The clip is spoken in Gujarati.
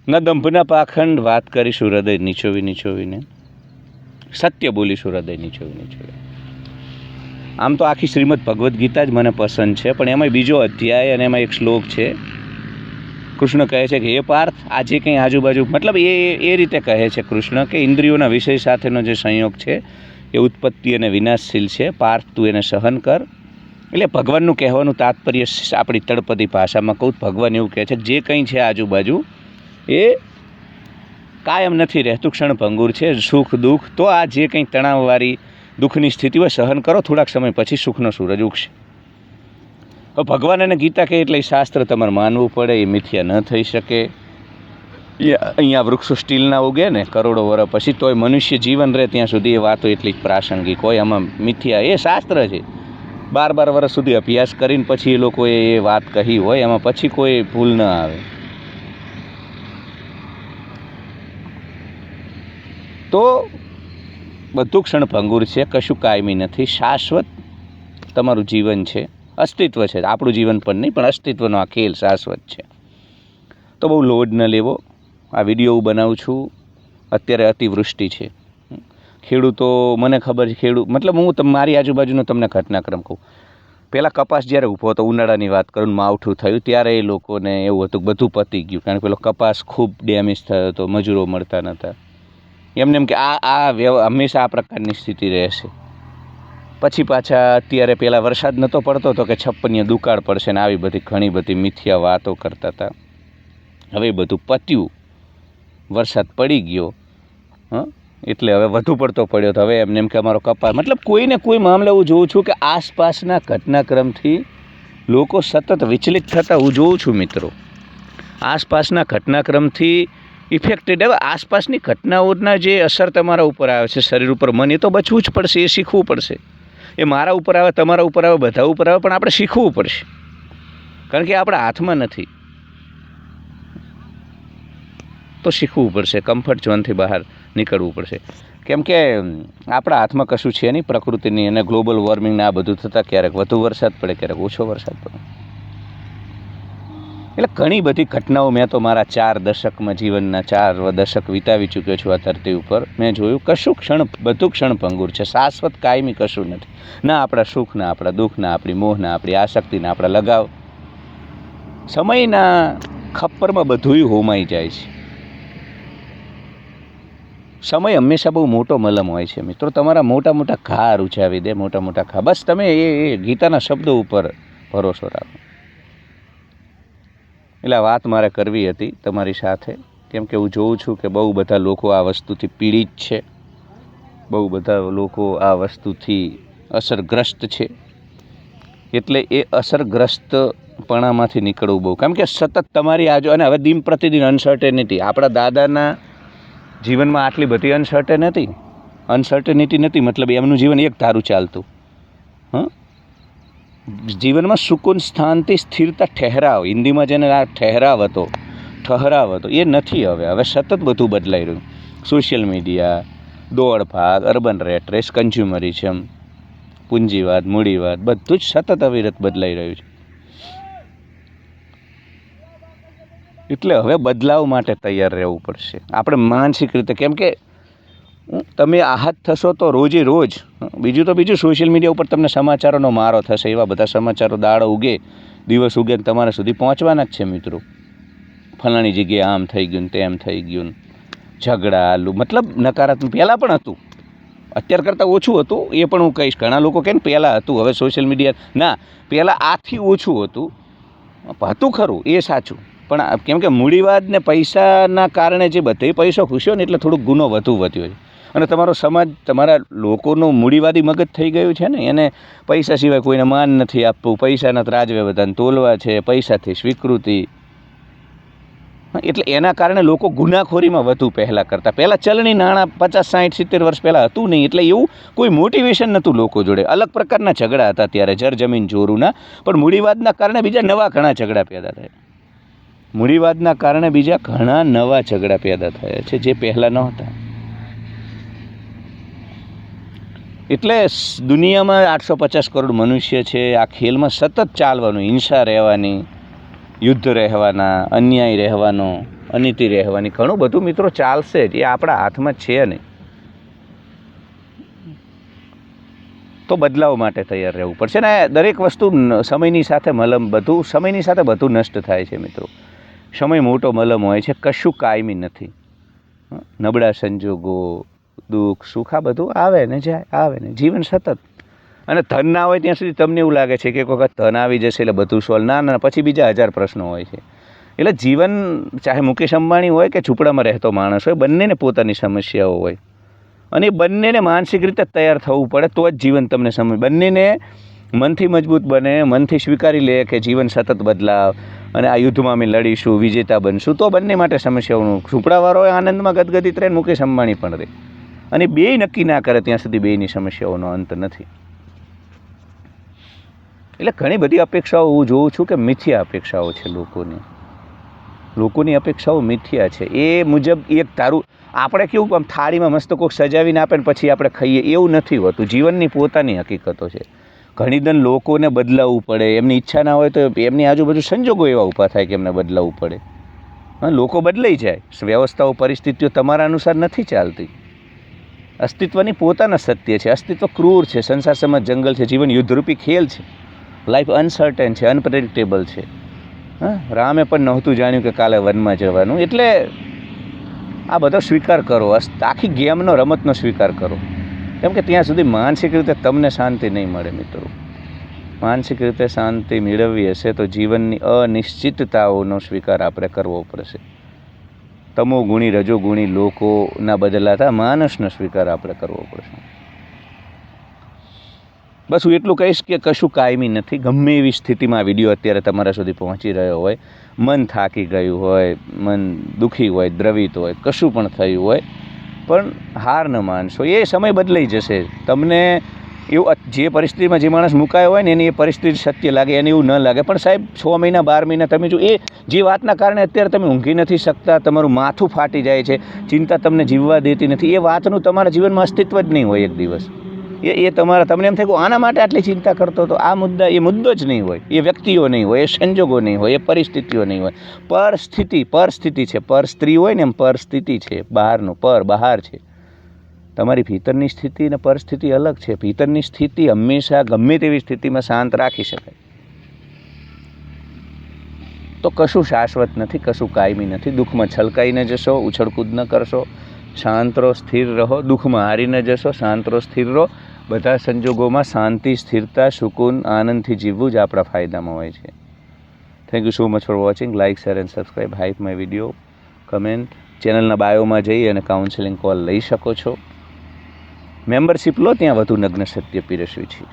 ન દંભના પાખંડ વાત કરીશું હૃદય નીચોવી નીચોવીને, સત્ય બોલીશું હૃદય નીચોવી નીચોવી. આમ તો આખી શ્રીમદ ભગવદ્ ગીતા જ મને પસંદ છે, પણ એમાં બીજો અધ્યાય અને એમાં એક શ્લોક છે. કૃષ્ણ કહે છે કે એ પાર્થ, આ જે કંઈ આજુબાજુ, મતલબ એ રીતે કહે છે કૃષ્ણ કે ઇન્દ્રિયોના વિષય સાથેનો જે સંયોગ છે એ ઉત્પત્તિ અને વિનાશશીલ છે. પાર્થ, તું એને સહન કર. એટલે ભગવાનનું કહેવાનું તાત્પર્ય, આપણી તળપદી ભાષામાં કહું, ભગવાન એવું કહે છે કે જે કંઈ છે આજુબાજુ એ કાયમ નથી રહેતું, ક્ષણભંગુર છે. સુખ દુઃખ, તો આ જે કંઈ તણાવવાળી દુઃખની સ્થિતિ હોય સહન કરો, થોડાક સમય પછી સુખનો સૂરજ ઉગશે. હવે ભગવાન અને ગીતા કહે એટલે શાસ્ત્ર તમારે માનવું પડે, એ મિથ્યા ન થઈ શકે. એ અહીંયા વૃક્ષો સ્ટીલના ઉગે ને કરોડો વર્ષ પછી, તોય મનુષ્ય જીવન રહે ત્યાં સુધી એ વાતો એટલી જ પ્રાસંગિક હોય. આમાં મિથ્યા, એ શાસ્ત્ર છે. 12 વર્ષ સુધી અભ્યાસ કરીને પછી એ લોકોએ એ વાત કહી હોય, એમાં પછી કોઈ ભૂલ ન આવે. તો બધું ક્ષણભંગુર છે, કશું કાયમી નથી. શાશ્વત તમારું જીવન છે, અસ્તિત્વ છે. આપણું જીવન પણ નહીં, પણ અસ્તિત્વનો આ ખેલ શાશ્વત છે. તો બહુ લોડ ન લેવો. આ વિડીયો હું બનાવું છું, અત્યારે અતિવૃષ્ટિ છે. ખેડૂતો, મને ખબર છે, મતલબ હું મારી આજુબાજુનો તમને ઘટનાક્રમ કહું. પહેલાં કપાસ જ્યારે ઊભો હતો, ઉનાળાની વાત કરું, માવઠું થયું ત્યારે એ લોકોને એવું હતું બધું પતી ગયું, કારણ કે પેલો કપાસ ખૂબ ડેમેજ થયો હતો, મજૂરો મળતા નહોતા. એમને એમ કે હંમેશા આ પ્રકારની સ્થિતિ રહેશે. પછી પાછા અત્યારે પહેલાં વરસાદ નહોતો પડતો તો કે 56 દુકાળ પડશે ને આવી બધી ઘણી બધી મિથ્યા વાતો કરતા હતા. હવે બધું પત્યું, વરસાદ પડી ગયો, એટલે હવે વધુ પડતો પડ્યો તો હવે એમને એમ કે અમારો કપાસ, મતલબ કોઈને કોઈ મામલે હું જોઉં છું કે આસપાસના ઘટનાક્રમથી લોકો સતત વિચલિત થતા હું જોઉં છું મિત્રો. આસપાસના ઘટનાક્રમથી ઇફેક્ટેડ. હવે આસપાસની ઘટનાઓના જે અસર તમારા ઉપર આવે છે, શરીર ઉપર, મન, એ તો બચવું જ પડશે, એ શીખવું પડશે. એ મારા ઉપર આવે, તમારા ઉપર આવે, બધા ઉપર આવે, પણ આપણે શીખવું પડશે, કારણ કે આપણા હાથમાં નથી. તો શીખવું પડશે, કમ્ફર્ટ ઝોનથી બહાર નીકળવું પડશે, કેમ કે આપણા હાથમાં કશું છે નહીં. પ્રકૃતિની અને ગ્લોબલ વોર્મિંગને આ બધું થતાં ક્યારેક વધુ વરસાદ પડે, ક્યારેક ઓછો વરસાદ પડે. એટલે ઘણી બધી ઘટનાઓ મેં તો મારા 4 દશકમાં, જીવનના 4 દશક વિતાવી ચૂક્યો છું આ ધરતી ઉપર. મેં જોયું બધું ક્ષણભંગુર છે, શાશ્વત કાયમી કશું નથી. ના આપણા સુખ, ના આપણા દુઃખ, ના આપણી મોહ, ના આપણી આસક્તિ, ના આપણા લગાવ. સમયના ખપ્પરમાં બધુંય હોમાઈ જાય છે. સમય હંમેશા બહુ મોટો મલમ હોય છે મિત્રો. તમારા મોટા મોટા ઘા રૂચાવી દે, મોટા મોટા ઘા. બસ તમે એ ગીતાના શબ્દો ઉપર ભરોસો રાખો. એટલે આ વાત મારે કરવી હતી તમારી સાથે, કેમ કે હું જોઉં છું કે બહુ બધા લોકો આ વસ્તુથી પીડિત છે, બહુ બધા લોકો આ વસ્તુથી અસરગ્રસ્ત છે. એટલે એ અસરગ્રસ્તપણામાંથી નીકળવું બહુ, કેમ કે સતત તમારી અને હવે દિન પ્રતિદિન અનસર્ટેનિટી. આપણા દાદાના જીવનમાં આટલી બધી અનસર્ટેનિટી નથી, મતલબ એમનું જીવન એક ધારું ચાલતું. જીવનમાં સુકૂન, શાંતિ, સ્થિરતા, ઠહેરાવ, હિન્દીમાં જેને આ ઠહેરાવ હતો, એ નથી. હવે સતત બધું બદલાઈ રહ્યું. સોશિયલ મીડિયા, દોડ ભાગ, અર્બન રેટ રેસ, કન્ઝ્યુમરિઝમ, પૂંજીવાદ, મૂડીવાદ, બધું જ સતત અવિરત બદલાઈ રહ્યું છે. એટલે હવે બદલાવ માટે તૈયાર રહેવું પડશે આપણે માનસિક રીતે, કેમ કે તમે આહત થશો તો રોજે રોજ, બીજું સોશિયલ મીડિયા ઉપર તમને સમાચારોનો મારો થશે. એવા બધા સમાચારો દાડો ઉગે, દિવસ ઉગે, તમારા સુધી પહોંચવાના જ છે મિત્રો. ફલાણી જગ્યાએ આમ થઈ ગયું, તેમ થઈ ગયું, ઝઘડા, મતલબ નકારાત્મક. પહેલાં પણ હતું, અત્યાર કરતાં ઓછું હતું, એ પણ હું કહીશ. ઘણા લોકો કહે ને પહેલાં હતું, હવે સોશિયલ મીડિયા, ના, પહેલાં આથી ઓછું હતું ખરું, એ સાચું. પણ કેમ કે મૂડીવાદ ને પૈસાના કારણે જે બધે પૈસો ખુશ્યો ને, એટલે થોડુંક ગુનો વધ્યો છે. અને તમારો સમાજ, તમારા લોકોનું મૂડીવાદી મગજ થઈ ગયું છે ને, એને પૈસા સિવાય કોઈને માન નથી આપવું, પૈસાના ત્રાજવે બધાને તોલવા છે, પૈસાથી સ્વીકૃતિ. એટલે એના કારણે લોકો ગુનાખોરીમાં વધુ પહેલાં કરતા. પહેલાં ચલણી નાણાં 50, 60, 70 વર્ષ પહેલાં હતું નહીં, એટલે એવું કોઈ મોટિવેશન નહોતું લોકો જોડે. અલગ પ્રકારના ઝઘડા હતા ત્યારે, જર જમીન જોરુના. પણ મૂડીવાદના કારણે બીજા નવા ઘણા ઝઘડા પેદા થયા. મૂડીવાદના કારણે બીજા ઘણા નવા ઝઘડા પેદા થયા છે, જે પહેલાં નહોતા. એટલે દુનિયામાં 850 કરોડ મનુષ્ય છે. આ ખેલમાં સતત ચાલવાનું, હિંસા રહેવાની, યુદ્ધ રહેવાના, અન્યાય રહેવાનો, અનિતિ રહેવાની, ઘણું બધું મિત્રો ચાલશે જ, એ આપણા હાથમાં છે નહીં. તો બદલાવ માટે તૈયાર રહેવું પડશે ને. દરેક વસ્તુ સમયની સાથે મલમ, બધું સમયની સાથે બધું નષ્ટ થાય છે મિત્રો. સમય મોટો મલમ હોય છે, કશું કાયમી નથી. નબળા સંજોગો, દુઃખ સુખ આ બધું આવે ને જાય, આવે ને, જીવન સતત. અને ધન ના હોય ત્યાં સુધી તમને એવું લાગે છે કે એક વખત ધન આવી જશે એટલે બધું સોલ્વ. ના, પછી બીજા 1000 પ્રશ્નો હોય છે. એટલે જીવન, ચાહે મુકેશ અંબાણી હોય કે ઝૂંપડામાં રહેતો માણસ હોય, બંનેને પોતાની સમસ્યાઓ હોય. અને એ બંનેને માનસિક રીતે તૈયાર થવું પડે, તો જ જીવન તમને સમજ. બંનેને મનથી મજબૂત બને, મનથી સ્વીકારી લે કે જીવન સતત બદલાવ અને આ યુદ્ધમાં અમે લડીશું, વિજેતા બનશું, તો બંને માટે સમસ્યાઓનું. ઝૂંપડાવાળો આનંદમાં ગદગદિત રહે, મુકેશ અંબાણી પણ રહે. અને બેય નક્કી ના કરે ત્યાં સુધી બેયની સમસ્યાઓનો અંત નથી. એટલે ઘણી બધી અપેક્ષાઓ હું જોઉં છું કે મિથ્યા અપેક્ષાઓ છે લોકોની અપેક્ષાઓ મિથ્યા છે. એ મુજબ એક તારું આપણે કેવું આમ થાળીમાં મસ્ત કોક સજાવીને આપે ને પછી આપણે ખાઈએ, એવું નથી હોતું. જીવનની પોતાની હકીકતો છે. ઘણી દન લોકોને બદલાવવું પડે, એમની ઈચ્છા ના હોય તો એમની આજુબાજુ સંજોગો એવા ઊભા થાય કે એમને બદલાવવું પડે. લોકો બદલાઈ જાય, વ્યવસ્થાઓ પરિસ્થિતિઓ તમારા અનુસાર નથી ચાલતી. અસ્તિત્વની પોતાના સત્ય છે. અસ્તિત્વ ક્રૂર છે, સંસાર સમાજ જંગલ છે, જીવન યુદ્ધરૂપી ખેલ છે, લાઈફ અનસર્ટેન છે, અનપ્રેડિક્ટેબલ છે. રામે પણ નહોતું જાણ્યું કે કાલે વનમાં જવાનું. એટલે આ બધો સ્વીકાર કરો, આખી ગેમનો, રમતનો સ્વીકાર કરો. કેમ કે ત્યાં સુધી માનસિક રીતે તમને શાંતિ નહીં મળે મિત્રો. માનસિક રીતે શાંતિ મેળવવી હશે તો જીવનની અનિશ્ચિતતાઓનો સ્વીકાર આપણે કરવો પડશે. તમો ગુણી રજોગુણી લોકોના બદલાતા માનસનો સ્વીકાર આપણે કરવો પડશે. બસ હું એટલું કહીશ કે કશું કાયમી નથી. ગમે એવી સ્થિતિમાં વિડીયો અત્યારે તમારા સુધી પહોંચી રહ્યો હોય, મન થાકી ગયું હોય, મન દુઃખી હોય, દ્રવિત હોય, કશું પણ થયું હોય, પણ હાર ન માનશો. એ સમય બદલાઈ જશે. તમને એવું જે પરિસ્થિતિમાં જે માણસ મુકાયો હોય ને એની એ પરિસ્થિતિ સત્ય લાગે, એને એવું ન લાગે. પણ સાહેબ 6 મહિના 12 મહિના તમે જો એ જે વાતના કારણે અત્યારે તમે ઊંઘી નથી શકતા, તમારું માથું ફાટી જાય છે, ચિંતા તમને જીવવા દેતી નથી, એ વાતનું તમારા જીવનમાં અસ્તિત્વ જ નહીં હોય એક દિવસ. એ તમારા, તમને એમ થાય કે આના માટે આટલી ચિંતા કરતો હતો, આ મુદ્દા, એ મુદ્દો જ નહીં હોય, એ વ્યક્તિઓ નહીં હોય, એ સંજોગો નહીં હોય, એ પરિસ્થિતિઓ નહીં હોય. પરિસ્થિતિ છે. પર સ્ત્રી હોય ને એમ પરિસ્થિતિ છે. બહારનું બહાર છે. તમારી ભીતરની સ્થિતિ અને પરિસ્થિતિ અલગ છે. ભીતરની સ્થિતિ હંમેશા ગમે તેવી સ્થિતિમાં શાંત રાખી શકાય. તો કશું શાશ્વત નથી, કશું કાયમી નથી. દુઃખમાં છલકાઈ ન જશો, ઉછળકૂદ ન કરશો, શાંત રહો, સ્થિર રહો. દુઃખમાં હારી ન જશો, શાંત રહો, સ્થિર રહો. બધા સંજોગોમાં શાંતિ, સ્થિરતા, સુકૂન, આનંદથી જીવવું જ આપણા ફાયદામાં હોય છે. Thank you so much for watching. Like, share and subscribe. Hype my video, comment. ચેનલના બાયોમાં જઈ અને કાઉન્સેલિંગ કોલ લઈ શકો છો. મેમ્બરશિપ લો, ત્યાં વધુ નગ્ન સત્ય પીરસ્યું છે.